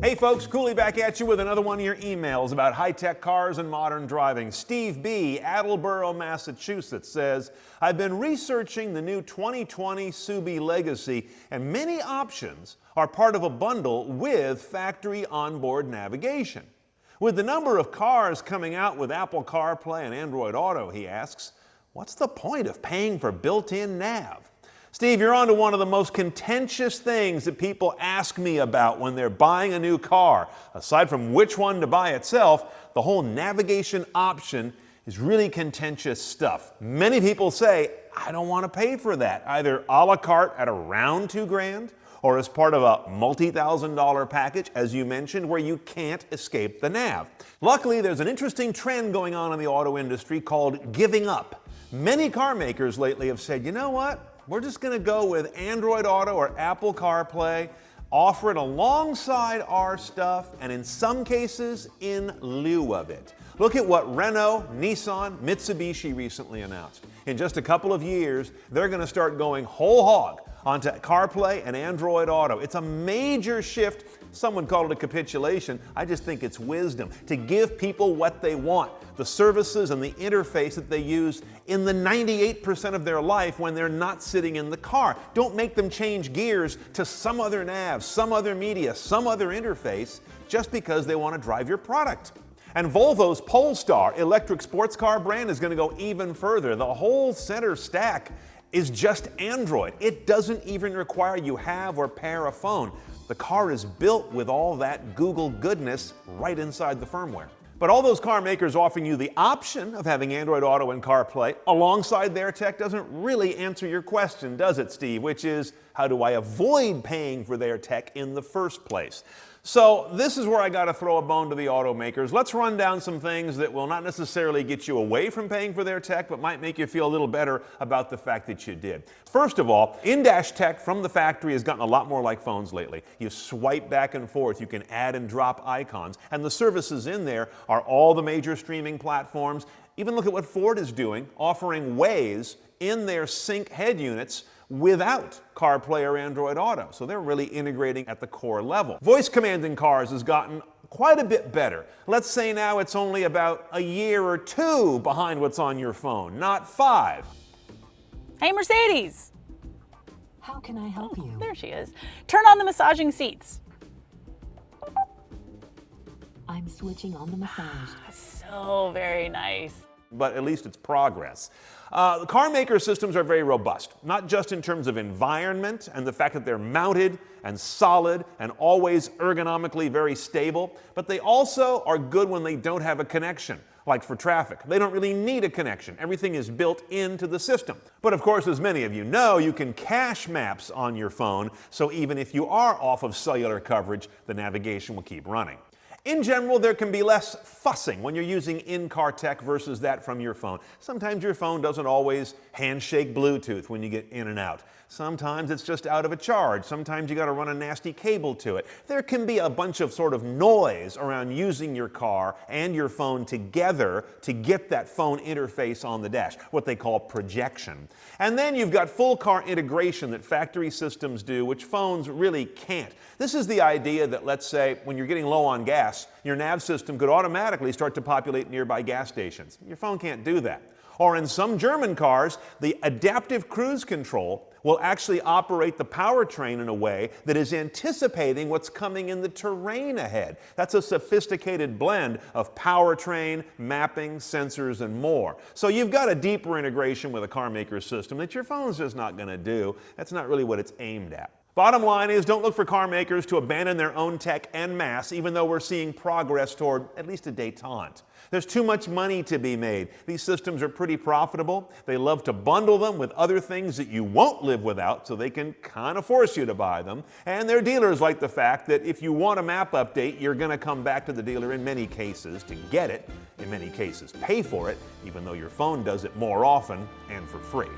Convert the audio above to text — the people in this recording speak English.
Hey folks, Cooley back at you with another one of your emails about high-tech cars and modern driving. Steve B., Attleboro, Massachusetts says, I've been researching the new 2020 Subi Legacy, and many options are part of a bundle with factory onboard navigation. With the number of cars coming out with Apple CarPlay and Android Auto, he asks, what's the point of paying for built-in nav? Steve, you're on to one of the most contentious things that people ask me about when they're buying a new car. Aside from which one to buy itself, the whole navigation option is really contentious stuff. Many people say, I don't want to pay for that, either a la carte at around $2,000 or as part of a multi-$1,000 package, as you mentioned, where you can't escape the nav. Luckily, there's an interesting trend going on in the auto industry called giving up. Many car makers lately have said, you know what? We're just going to go with Android Auto or Apple CarPlay, offer it alongside our stuff, and in some cases, in lieu of it. Look at what Renault, Nissan, Mitsubishi recently announced. In just a couple of years, they're going to start going whole hog onto CarPlay and Android Auto. It's a major shift. Some would call it a capitulation. I just think it's wisdom to give people what they want, the services and the interface that they use in the 98% of their life when they're not sitting in the car. Don't make them change gears to some other nav, some other media, some other interface just because they want to drive your product. And Volvo's Polestar electric sports car brand is going to go even further. The whole center stack is just Android. It doesn't even require you have or pair a phone. The car is built with all that Google goodness right inside the firmware. But all those car makers offering you the option of having Android Auto and CarPlay alongside their tech doesn't really answer your question, does it, Steve? Which is, how do I avoid paying for their tech in the first place? So this is where I got to throw a bone to the automakers. Let's run down some things that will not necessarily get you away from paying for their tech, but might make you feel a little better about the fact that you did. First of all, in-dash tech from the factory has gotten a lot more like phones lately. You swipe back and forth, you can add and drop icons, and the services in there are all the major streaming platforms. Even look at what Ford is doing, offering Waze in their sync head units without CarPlay or Android Auto. So they're really integrating at the core level. Voice command in cars has gotten quite a bit better. Let's say now it's only about a year or two behind what's on your phone, not 5. Hey, Mercedes. How can I help you? There she is. Turn on the massaging seats. I'm switching on the massage. So very nice. But at least it's progress. The car maker systems are very robust, not just in terms of environment and the fact that they're mounted and solid and always ergonomically very stable, but they also are good when they don't have a connection, like for traffic. They don't really need a connection. Everything is built into the system. But of course, as many of you know, you can cache maps on your phone, so even if you are off of cellular coverage, the navigation will keep running. In general, there can be less fussing when you're using in-car tech versus that from your phone. Sometimes your phone doesn't always handshake Bluetooth when you get in and out. Sometimes it's just out of a charge. Sometimes you got to run a nasty cable to it. There can be a bunch of sort of noise around using your car and your phone together to get that phone interface on the dash, what they call projection. And then you've got full car integration that factory systems do, which phones really can't. This is the idea that, let's say, when you're getting low on gas, your nav system could automatically start to populate nearby gas stations. Your phone can't do that. Or in some German cars, the adaptive cruise control will actually operate the powertrain in a way that is anticipating what's coming in the terrain ahead. That's a sophisticated blend of powertrain, mapping, sensors, and more. So you've got a deeper integration with a car maker's system that your phone's just not going to do. That's not really what it's aimed at. Bottom line is, don't look for car makers to abandon their own tech en masse, even though we're seeing progress toward at least a détente. There's too much money to be made. These systems are pretty profitable. They love to bundle them with other things that you won't live without, so they can kind of force you to buy them. And their dealers like the fact that if you want a map update, you're going to come back to the dealer in many cases to get it, in many cases pay for it, even though your phone does it more often and for free.